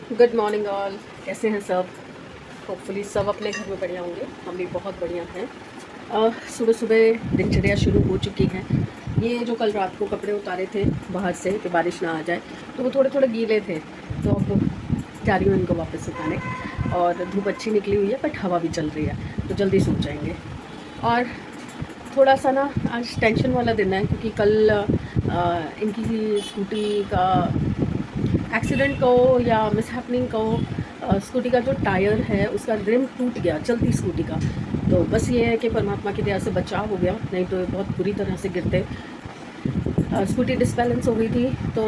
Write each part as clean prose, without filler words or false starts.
Good morning all. कैसे हैं सब? होपफुली सब अपने घर में बढ़िया होंगे। हम भी बहुत बढ़िया हैं। सुबह सुबह दिनचर्या शुरू हो चुकी है। ये जो कल रात को कपड़े उतारे थे बाहर से कि बारिश ना आ जाए, तो वो थोड़े थोड़े गीले थे, तो अब जा रही हूँ इनको वापस सुखाने। और धूप अच्छी निकली हुई है बट हवा भी चल रही है, तो जल्दी सूख जाएंगे। और थोड़ा सा ना आज टेंशन वाला दिन है, क्योंकि कल इनकी स्कूटी का एक्सीडेंट कहो या मिसहैपनिंग कहो, स्कूटी का जो टायर है उसका रिम टूट गया चलती स्कूटी का। तो बस ये है कि परमात्मा की दया से बचाव हो गया, नहीं तो बहुत बुरी तरह से गिरते। स्कूटी डिसबैलेंस हो गई थी, तो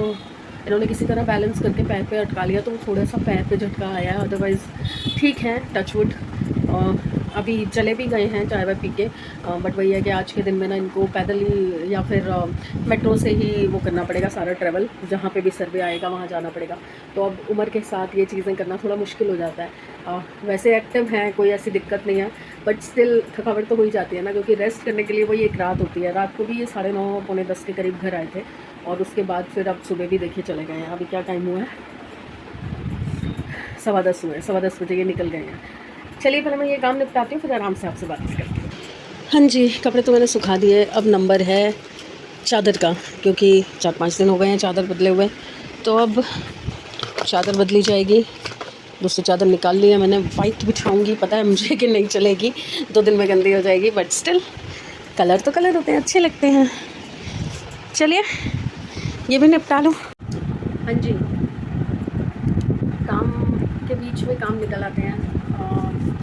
इन्होंने किसी तरह बैलेंस करके पैर पे अटका लिया, तो थोड़ा सा पैर पे झटका आया। अदरवाइज़ ठीक है, टचवुड। अभी चले भी गए हैं चाय वाय पी के, बट वही है कि आज के दिन में ना इनको पैदल ही या फिर मेट्रो से ही वो करना पड़ेगा सारा ट्रैवल। जहाँ पे भी सर्वे आएगा वहाँ जाना पड़ेगा। तो अब उम्र के साथ ये चीज़ें करना थोड़ा मुश्किल हो जाता है। वैसे एक्टिव हैं, कोई ऐसी दिक्कत नहीं है, बट स्टिल थकावट तो हो ही जाती है ना, क्योंकि रेस्ट करने के लिए वही एक रात होती है। रात को भी ये 9:30 पौने 10 के करीब घर आए थे, और उसके बाद फिर अब सुबह भी देखिए चले गए हैं। अभी क्या टाइम हुआ है? 10:15 हुए। 10:15 बजे ये निकल गए हैं। चलिए पहले मैं ये काम निपटाती हूँ, फिर आराम से आपसे बात करती हूँ। हाँ जी, कपड़े तो मैंने सुखा दिए। अब नंबर है चादर का, क्योंकि 4-5 दिन हो गए हैं चादर बदले हुए, तो अब चादर बदली जाएगी। दूसरी चादर निकाल ली है मैंने। वाइट बिछाऊंगी, पता है मुझे कि नहीं चलेगी, 2 दिन में गंदी हो जाएगी, बट स्टिल कलर तो कलर होते हैं, अच्छे लगते हैं। चलिए ये भी निपटा लूँ। हाँ जी, काम के बीच में काम निकल आते हैं।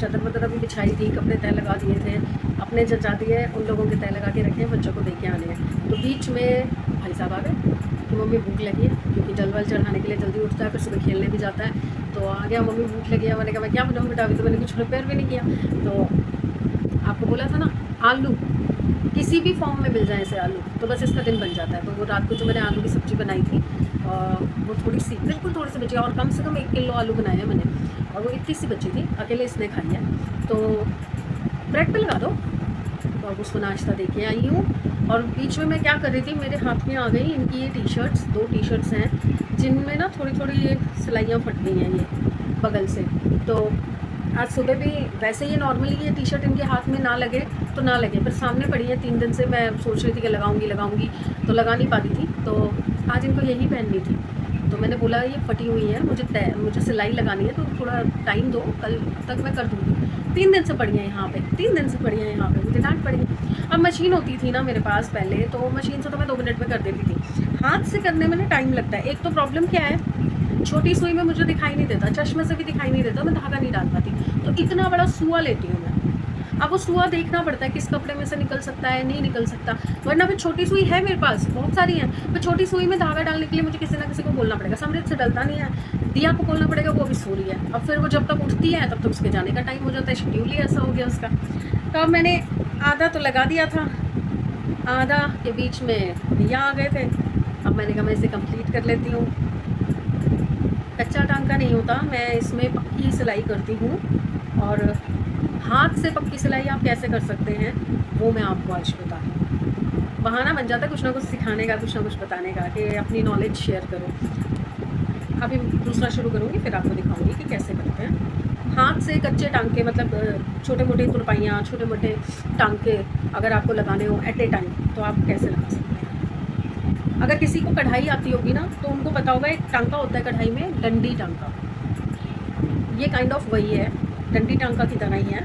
चादर वदर अभी बिछाई थी, कपड़े तय लगा दिए थे, अपने जचा दिए, उन लोगों के तय लगा के रखे हैं, बच्चों को दे के आने हैं। तो बीच में भाई साहब आ गए कि मम्मी भूख लगी है, क्योंकि जल वल चढ़ाने के लिए जल्दी उठता है, फिर सुबह खेलने भी जाता है। तो आ गया, मम्मी भूख लगी है। मैंने कहा मैं क्या बनाऊँ बेटा, अभी तो मैंने कुछ प्रिपेयर भी नहीं किया। तो आपको बोला था ना, आलू किसी भी फॉर्म में मिल जाए ऐसे आलू, तो बस इसका दिन बन जाता है। तो वो रात को जो मैंने आलू की सब्ज़ी बनाई थी, वो थोड़ी सी, बिल्कुल थोड़ी सी बची, और कम से कम 1 किलो आलू बनाए हैं मैंने, और वो इतनी सी बची थी, अकेले इसने खाई है। तो ब्रेड पे लगा दो। तो अब उसको नाश्ता दे के आई हूँ। और बीच में मैं क्या कर रही थी, मेरे हाथ में आ गई इनकी ये टी-शर्ट्स। 2 टी-शर्ट्स हैं जिनमें ना थोड़ी थोड़ी ये सिलाइयाँ फट गई हैं ये बगल से। तो आज सुबह भी वैसे ये नॉर्मली ये टी-शर्ट इनके हाथ में ना लगे तो ना लगे, पर सामने पड़ी है 3 दिन से। मैं सोच रही थी कि लगाऊंगी तो लगा नहीं पाती थी, तो आज इनको यही पहननी थी। तो मैंने बोला ये फटी हुई है, मुझे सिलाई लगानी है, तो थोड़ा टाइम दो, कल तक मैं कर दूँगी। 3 दिन से पड़ी हैं यहाँ पे, 3 दिन से पड़ी हैं यहाँ पे, मुझे डांट पड़ी। अब मशीन होती थी ना मेरे पास पहले, तो मशीन से तो मैं 2 मिनट में कर देती थी। हाथ से करने में ना टाइम लगता है। एक तो प्रॉब्लम क्या है, छोटी सुई में मुझे दिखाई नहीं देता, चश्मे से भी दिखाई नहीं देता, मैं धागा नहीं डाल पाती। तो इतना बड़ा सुआ लेती हूँ मैं। अब वो सुआ देखना पड़ता है किस कपड़े में से निकल सकता है, नहीं निकल सकता। वरना फिर छोटी सुई है मेरे पास, बहुत सारी हैं, पर छोटी सुई में धागा डालने के लिए मुझे किसी ना किसी को बोलना पड़ेगा। समृद्ध से डलता नहीं है, दिया को बोलना पड़ेगा, वो अभी सो रही है। अब फिर वो जब तक उठती है तब तक उसके जाने का टाइम हो जाता है। शेड्यूल ही ऐसा हो गया उसका। तो अब मैंने आधा तो लगा दिया था, आधा के बीच में भैया आ गए थे। अब मैंने कहा मैं इसे कंप्लीट कर लेती हूँ। कच्चा टांका नहीं होता, मैं इसमें पक्की सिलाई करती हूँ। और हाथ से पक्की सिलाई आप कैसे कर सकते हैं वो मैं आपको आज बताती हूँ। बहाना बन जाता है कुछ ना कुछ सिखाने का, कुछ ना कुछ बताने का, कि अपनी नॉलेज शेयर करो। अभी दूसरा शुरू करूँगी, फिर आपको दिखाऊंगी कि कैसे करते हैं हाथ से कच्चे टांके। मतलब छोटे मोटे तुरपाइयाँ, छोटे मोटे टांके अगर आपको लगाने हो एट ए टाइम, तो आप कैसे लगा सकते हैं। अगर किसी को कढ़ाई आती होगी ना, तो उनको पता होगा एक टांका होता है कढ़ाई में, डंडी टांका। ये काइंड ऑफ वही है, डंडी टांका की तरह ही है,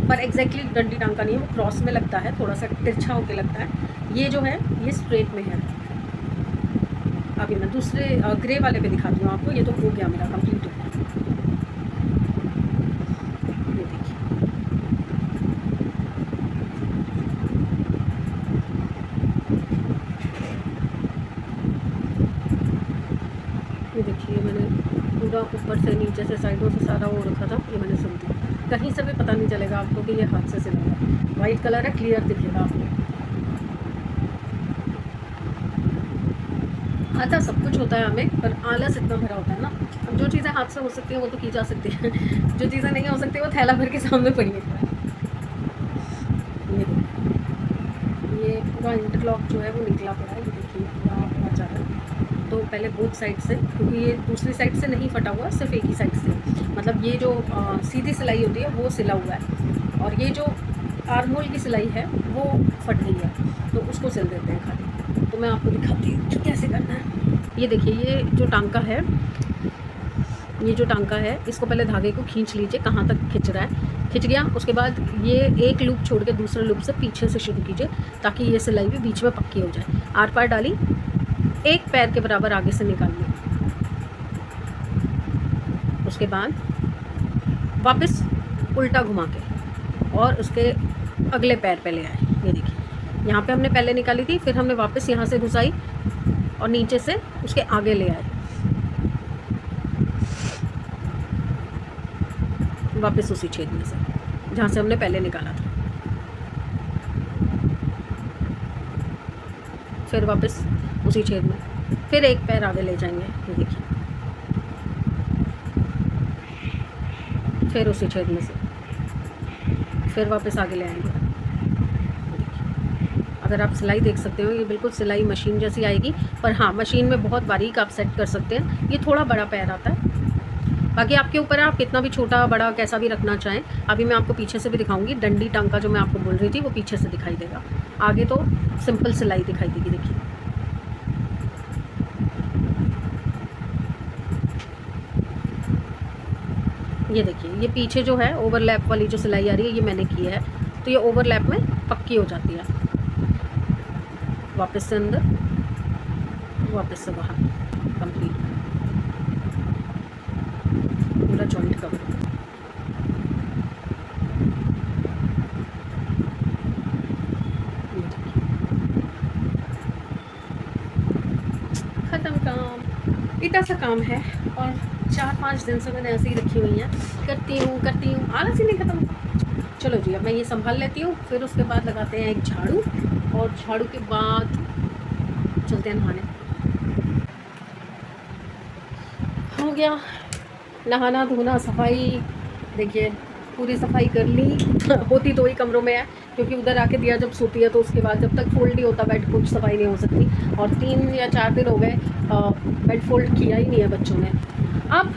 पर एग्जैक्टली डंडी टांका नहीं है, वो क्रॉस में लगता है, थोड़ा सा तिरछा होकर लगता है। ये जो है ये स्ट्रेट में है। अभी मैं दूसरे ग्रे वाले पे दिखाती हूँ आपको। ये तो हो गया मेरा, कंप्लीट हो गया। ये देखिए, ये देखिए, मैंने पूरा ऊपर से नीचे से साइडों से सारा वो रखा था, ये मैंने सिल दिया। कहीं से भी पता नहीं चलेगा आपको कि ये हाथ से सिला है। वाइट कलर है, क्लियर दिखेगा आपको। आता सब कुछ होता है हमें, पर आलस इतना भरा होता है ना। अब जो चीज़ें हाथ से हो सकती हैं वो तो की जा सकती हैं, जो चीज़ें नहीं हो सकती वो थैला भर के सामने पड़ी है। ये देखिए, ये पूरा इंटरलॉक जो है वो निकला पड़ा है, ये देखिए पूरा जा रहा है। तो पहले बोथ साइड से, क्योंकि ये दूसरी साइड से नहीं फटा हुआ, सिर्फ एक ही साइड से, मतलब ये जो सीधी सिलाई होती है वो सिला हुआ है, और ये जो आर्म होल की सिलाई है वो फट गई है, तो उसको सिल देते हैं खाली। तो मैं आपको दिखाती हूँ कैसे करना है। ये देखिए, ये जो टांका है, ये जो टांका है, इसको पहले धागे को खींच लीजिए, कहाँ तक खिंच रहा है, खिंच गया, उसके बाद ये एक लूप छोड़ के दूसरे लूप से पीछे से शुरू कीजिए, ताकि ये सिलाई भी बीच में पक्की हो जाए। आर पार डाली, एक पैर के बराबर आगे से निकालिए, उसके बाद वापस उल्टा घुमा के और उसके अगले पैर पे ले आए। ये देखिए, यहाँ पे हमने पहले निकाली थी, फिर हमने वापस यहाँ से घुसाई और नीचे से उसके आगे ले आए, वापस उसी छेद में से जहाँ से हमने पहले निकाला था, फिर वापस उसी छेद में, फिर एक पैर आगे ले जाएंगे। ये देखिए, फिर उसी छेद में से फिर वापस आगे ले आएंगे। अगर आप सिलाई देख सकते हो, ये बिल्कुल सिलाई मशीन जैसी आएगी, पर हाँ, मशीन में बहुत बारीक आप सेट कर सकते हैं। ये थोड़ा बड़ा पैर आता है, बाकी आपके ऊपर है, आप कितना भी छोटा बड़ा कैसा भी रखना चाहें। अभी मैं आपको पीछे से भी दिखाऊंगी, डंडी टांका जो मैं आपको बोल रही थी वो पीछे से दिखाई देगा, आगे तो सिंपल सिलाई दिखाई देगी। देखिए, ये देखिए, ये पीछे जो है ओवरलैप वाली जो सिलाई आ रही है, ये मैंने की है, तो ये ओवरलैप में पक्की हो जाती है। वापस से अंदर, वापस से बाहर, कंप्लीट पूरा जॉइंट कवर। ख़त्म काम, इतना सा काम है, और 4-5 दिन से मैंने ऐसे ही रखी हुई हैं, करती हूँ, आलस ही नहीं ख़त्म। चलो जी, अब मैं ये संभाल लेती हूँ, फिर उसके बाद लगाते हैं एक झाड़ू, और झाड़ू के बाद चलते हैं नहाने। हो गया नहाना धोना सफाई, देखिए पूरी सफाई कर ली। होती 2 ही कमरों में है, क्योंकि उधर आके दिया जब सोती है, तो उसके बाद जब तक फोल्ड नहीं होता बेड, कुछ सफाई नहीं हो सकती। और 3 या 4 दिन हो गए बेड फोल्ड किया ही नहीं है बच्चों ने। अब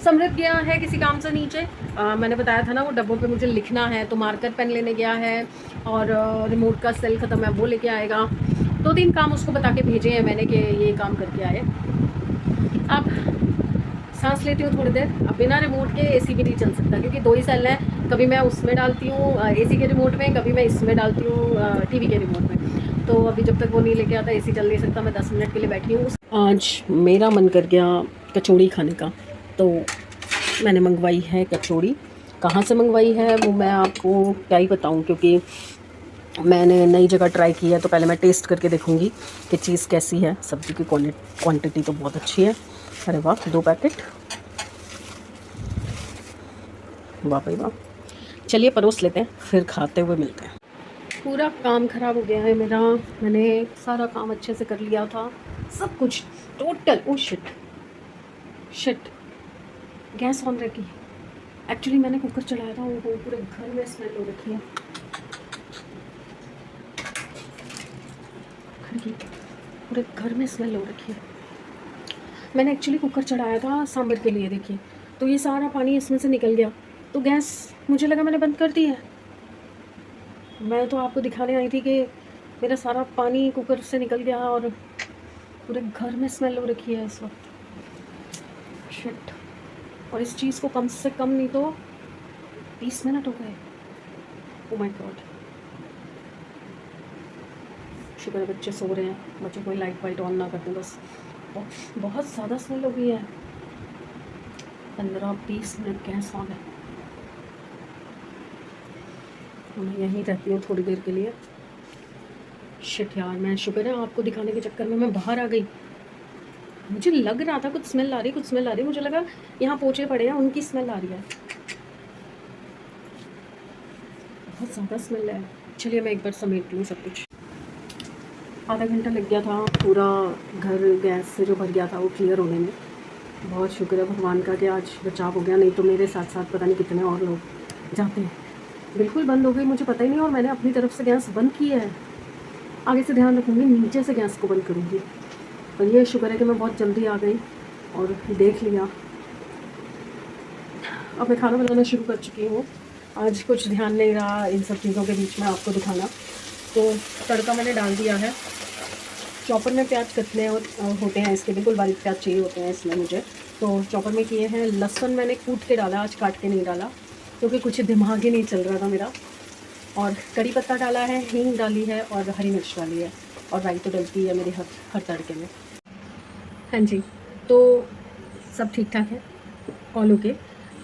समृद्ध गया है किसी काम से नीचे, मैंने बताया था ना, वो डब्बों पे मुझे लिखना है, तो मार्कर पेन लेने गया है, और रिमोट का सेल ख़त्म है, वो लेके आएगा। 2-3 काम उसको बता के भेजे हैं मैंने कि ये काम करके आए। अब सांस लेती हूँ थोड़ी देर। अब बिना रिमोट के एसी भी नहीं चल सकता, क्योंकि 2 ही सेल हैं, कभी मैं उसमें डालती हूँ एसी के रिमोट में, कभी मैं इसमें डालती हूँ टीवी के रिमोट में। तो अभी जब तक वो नहीं लेके आता एसी चल नहीं सकता। मैं 10 मिनट के लिए बैठी हूँ। आज मेरा मन कर गया कचौड़ी खाने का, तो मैंने मंगवाई है कचौड़ी। कहाँ से मंगवाई है वो मैं आपको क्या ही बताऊँ, क्योंकि मैंने नई जगह ट्राई की है, तो पहले मैं टेस्ट करके देखूँगी कि चीज़ कैसी है। सब्ज़ी की क्वांटिटी तो बहुत अच्छी है। अरे वाह, 2 पैकेट, वाह भाई वाह। चलिए परोस लेते हैं, फिर खाते हुए मिलते हैं। पूरा काम ख़राब हो गया है मेरा। मैंने सारा काम अच्छे से कर लिया था, सब कुछ total. Oh shit, gas on रखी। एक्चुअली मैंने कुकर चलाया था, वो पूरे घर में स्मेल हो रखी है। पूरे घर में स्मेल हो रखी है। मैंने एक्चुअली कुकर चढ़ाया था सांभर के लिए, देखिए, तो ये सारा पानी इसमें से निकल गया, तो गैस मुझे लगा मैंने बंद कर दी है। मैं तो आपको दिखाने आई थी कि मेरा सारा पानी कुकर से निकल गया, और पूरे घर में स्मेल हो रखी है इस वक्त। शिट। और इस चीज़ को कम से कम नहीं तो 20 मिनट हो गए। Oh my God. शुक्र है बच्चे सो रहे हैं, बच्चों कोई लाइट वाइट ऑन ना करते बस। बहुत ज़्यादा स्मेल हो गई है। 15-20 मिनट गैस ऑन है। मैं यहीं रहती हूँ थोड़ी देर के लिए। शिट यार, मैं शुक्र है आपको दिखाने के चक्कर में मैं बाहर आ गई। मुझे लग रहा था कुछ स्मेल आ रही, मुझे लगा यहाँ पोछे पड़े हैं उनकी स्मेल आ रही है। बहुत ज़्यादा स्मेल है। चलिए मैं एक बार समेट लूँ सब कुछ। आधा घंटा लग गया था, पूरा घर गैस से जो भर गया था वो क्लियर होने में। बहुत शुक्र है भगवान का कि आज बचाव हो गया, नहीं तो मेरे साथ साथ पता नहीं कितने और लोग जाते हैं। बिल्कुल बंद हो गई, मुझे पता ही नहीं, और मैंने अपनी तरफ से गैस बंद की है। आगे से ध्यान रखूँगी, नीचे से गैस को बंद करूँगी। और ये शुक्र है कि मैं बहुत जल्दी आ गई और देख लिया। अब मैं खाना बनाना शुरू कर चुकी हूँ। आज कुछ ध्यान नहीं रहा इन सब चीज़ों के बीच में आपको दिखाना। तो तड़का मैंने डाल दिया है। चॉपर में प्याज कटने होते हैं, इसके बिल्कुल बारीक प्याज चाहिए होते हैं इसमें मुझे, तो चॉपर में किए हैं। लहसुन मैंने कूट के डाला, आज काट के नहीं डाला क्योंकि कुछ दिमाग ही नहीं चल रहा था मेरा। और कड़ी पत्ता डाला है, हींग डाली है और हरी मिर्च डाली है, और राई तो डलती है मेरी हर तड़के में। हाँ जी, तो सब ठीक ठाक है, ऑल ओके।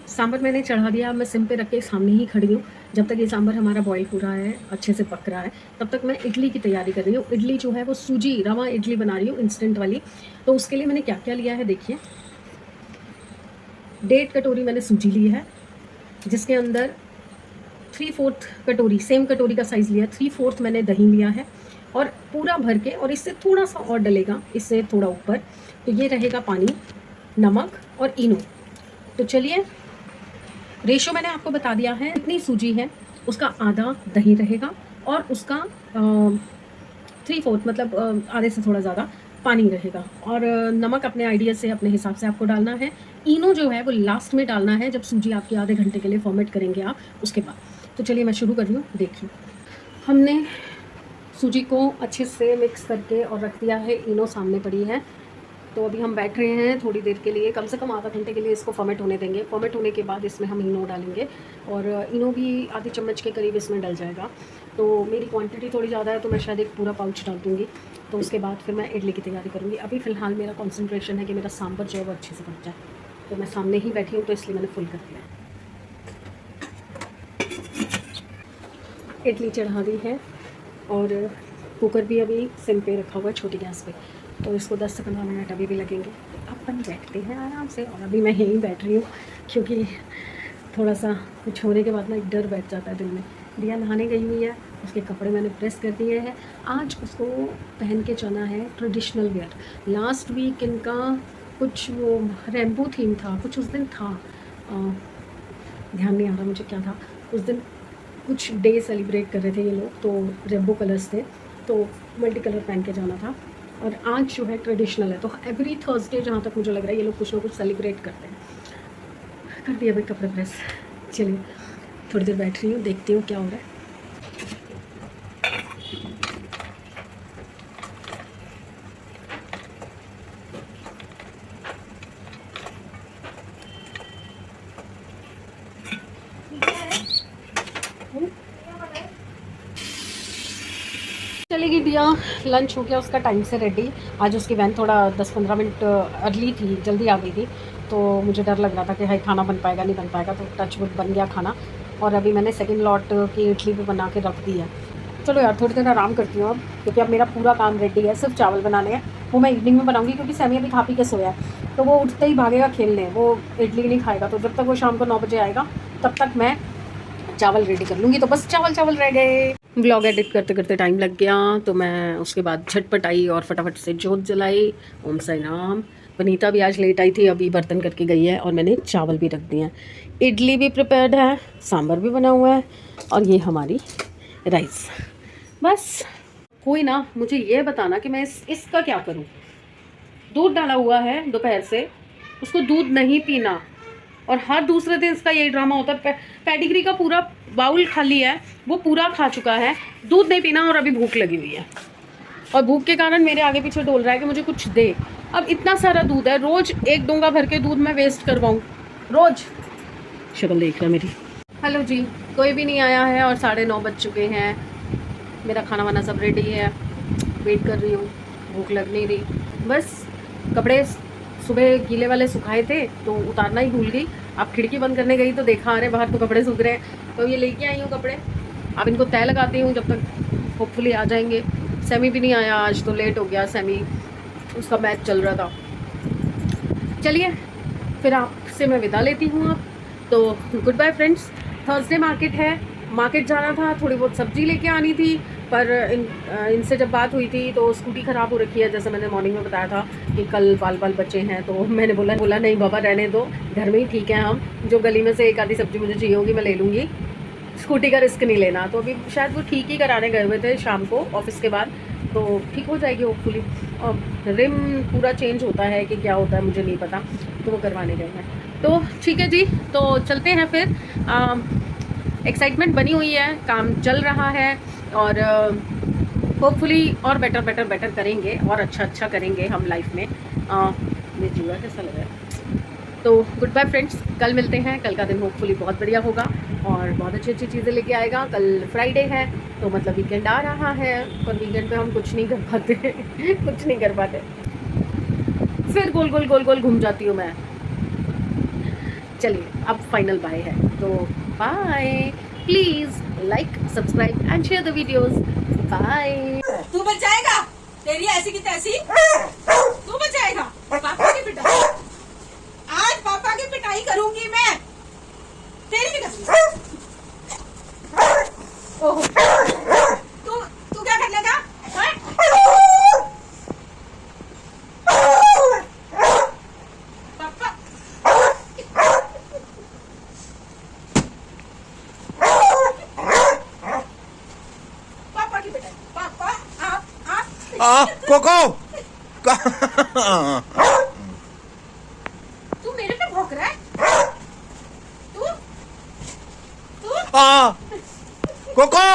सांभर मैंने चढ़ा दिया। मैं सिम पे रख के सामने ही खड़ी हूँ। जब तक ये सांभर हमारा बॉईल हो रहा है, अच्छे से पक रहा है, तब तक मैं इडली की तैयारी कर रही हूँ। इडली जो है वो सूजी रवा इडली बना रही हूँ, इंस्टेंट वाली। तो उसके लिए मैंने क्या क्या लिया है देखिए। 1.5 कटोरी मैंने सूजी ली है, जिसके अंदर 3/4 कटोरी, सेम कटोरी का साइज़ लिया, 3/4 मैंने दही लिया है और पूरा भर के, और इससे थोड़ा सा और डलेगा, इससे थोड़ा ऊपर। तो ये रहेगा पानी, नमक और इनो। तो चलिए, रेशो मैंने आपको बता दिया है। इतनी सूजी है उसका आधा दही रहेगा और उसका 3/4 मतलब आधे से थोड़ा ज़्यादा पानी रहेगा। और नमक अपने आइडिया से, अपने हिसाब से आपको डालना है। इनो जो है वो लास्ट में डालना है, जब सूजी आपकी आधे घंटे के लिए फॉर्मेट करेंगे आप, उसके बाद। तो चलिए मैं शुरू कर रही हूँ, देखिए। हमने सूजी को अच्छे से मिक्स करके और रख दिया है, इनो सामने पड़ी है। तो अभी हम बैठ रहे हैं थोड़ी देर के लिए, कम से कम आधा घंटे के लिए इसको फॉर्मेट होने देंगे। फॉर्मेट होने के बाद इसमें हम इनो डालेंगे, और इनो भी आधी चम्मच के करीब इसमें डल जाएगा। तो मेरी क्वांटिटी थोड़ी ज़्यादा है, तो मैं शायद एक पूरा पाउच डाल दूँगी। तो उसके बाद फिर मैं इडली की तैयारी करूँगी। अभी फ़िलहाल मेरा कॉन्सेंट्रेशन है कि मेरा सांभर जो है वो अच्छे से बन जाए। तो मैं सामने ही बैठी हूँ, तो इसलिए मैंने फुल कर दिया है। इडली चढ़ा दी है और कुकर भी अभी सिम पे रखा हुआ है, छोटी गैस पे। तो इसको 10 से 15 मिनट अभी भी लगेंगे। तो अपन बैठते हैं आराम से, और अभी मैं यहीं बैठ रही हूँ क्योंकि थोड़ा सा कुछ होने के बाद ना एक डर बैठ जाता है दिल में। दिया नहाने गई हुई है, उसके कपड़े मैंने प्रेस कर दिए हैं। आज उसको पहन के चलना है ट्रेडिशनल वेयर। लास्ट वीक इनका कुछ वो रेम्बो थीम था, कुछ उस दिन था, ध्यान नहीं आ रहा मुझे क्या था। उस दिन कुछ डे सेलिब्रेट कर रहे थे ये लोग, तो रेम्बो कलर्स थे, तो मल्टी कलर पहन के जाना था। और आज जो है ट्रेडिशनल है, तो एवरी थर्सडे जहाँ तक मुझे लग रहा है ये लोग कुछ ना कुछ सेलिब्रेट करते हैं। कर दिया भाई कपड़े प्रेस। चलिए थोड़ी देर बैठ रही हूँ, देखती हूँ क्या हो रहा है। चलेगी दिया, लंच हो गया उसका टाइम से रेडी। आज उसकी वैन थोड़ा 10-15 मिनट अर्ली थी, जल्दी आ गई थी। तो मुझे डर लग रहा था कि हाई खाना बन पाएगा नहीं बन पाएगा, तो टचवुड बन गया खाना। और अभी मैंने सेकंड लॉट की इडली भी बना के रख दी है। चलो यार थोड़ी देर आराम करती हूँ अब, क्योंकि अब मेरा पूरा काम रेडी है। सिर्फ चावल बनाने हैं, वो मैं इवनिंग में बनाऊँगी, क्योंकि सैमी अभी खा पी के सोया है, तो वो उठते ही भागेगा खेलने, वो इडली नहीं खाएगा। तो जब तक वो शाम को 9 बजे आएगा तब तक मैं चावल रेडी कर लूँगी। तो बस चावल रह गए। ब्लॉग एडिट करते करते टाइम लग गया, तो मैं उसके बाद झटपट आई और फटाफट से जोत जलाई। ओम साई राम। वनीता भी आज लेट आई थी, अभी बर्तन करके गई है, और मैंने चावल भी रख दिए हैं। इडली भी प्रिपेयर्ड है, सांभर भी बना हुआ है, और ये हमारी राइस। बस कोई ना मुझे ये बताना कि मैं इसका क्या करूँ। दूध डाला हुआ है दोपहर से, उसको दूध नहीं पीना, और हर दूसरे दिन इसका यही ड्रामा होता है। पेडिग्री का पूरा बाउल खाली है, वो पूरा खा चुका है, दूध नहीं पीना, और अभी भूख लगी हुई है, और भूख के कारण मेरे आगे पीछे डोल रहा है कि मुझे कुछ दे। अब इतना सारा दूध है, रोज एक डोंगा भर के दूध मैं वेस्ट करवाऊँ रोज? शक्ल देख रहा मेरी। हेलो जी, कोई भी नहीं आया है और 9:30 बज चुके हैं। मेरा खाना वाना सब रेडी है, वेट कर रही हूँ, भूख लग नहीं रही। बस कपड़े सुबह गीले वाले सुखाए थे तो उतारना ही भूल गई। अब खिड़की बंद करने गई तो देखा अरे बाहर तो कपड़े सूख रहे हैं, तो ये लेके आई हूँ कपड़े। अब इनको तय लगाती हूँ, जब तक होपफुली आ जाएंगे। सैमी भी नहीं आया आज, तो लेट हो गया। सैमी उसका मैच चल रहा था। चलिए फिर आपसे मैं विदा लेती हूँ अब। तो good bye friends. Thursday market है, मार्केट जाना था, थोड़ी बहुत सब्जी लेके आनी थी, पर इनसे जब बात हुई थी तो स्कूटी ख़राब हो रखी है, जैसे मैंने मॉर्निंग में बताया था कि कल बाल बचे हैं। तो मैंने बोला नहीं बाबा रहने दो, घर में ही ठीक है हम, जो गली में से एक आधी सब्जी मुझे चाहिए होगी मैं ले लूँगी, स्कूटी का रिस्क नहीं लेना। तो अभी शायद वो ठीक ही कराने गए हुए थे शाम को ऑफिस के बाद, तो ठीक हो जाएगी होपफुली। रिम पूरा चेंज होता है कि क्या होता है मुझे नहीं पता, तो वो करवाने गए हैं। तो ठीक है जी, तो चलते हैं फिर। एक्साइटमेंट बनी हुई है, काम चल रहा है और होपफुली और बेटर बेटर बेटर करेंगे और अच्छा अच्छा करेंगे हम लाइफ में। ये जुआ कैसा लग रहा है। तो गुड बाय फ्रेंड्स, कल मिलते हैं। कल का दिन होपफुली बहुत बढ़िया होगा और बहुत अच्छी अच्छी चीज़ें लेके आएगा। कल फ्राइडे है तो मतलब वीकेंड आ रहा है, पर वीकेंड पे हम कुछ नहीं कर पाते कुछ नहीं कर पाते, फिर गोल गोल गोल गोल घूम जाती हूँ मैं। चलिए अब फाइनल बाय है, तो bye. Please like, subscribe and share the videos. Bye. तू बच जाएगा, तेरी ऐसी की तैसी तू बच जाएगा। पापा की पिटाई, आज पापा की पिटाई करूंगी मैं, तेरी भी करूंगी। ओहो, तू क्या कर लेगा? पापा पापा की पिटाई, पापा आप कोको तू मेरे पे भौंक रहा है। तू तू कोको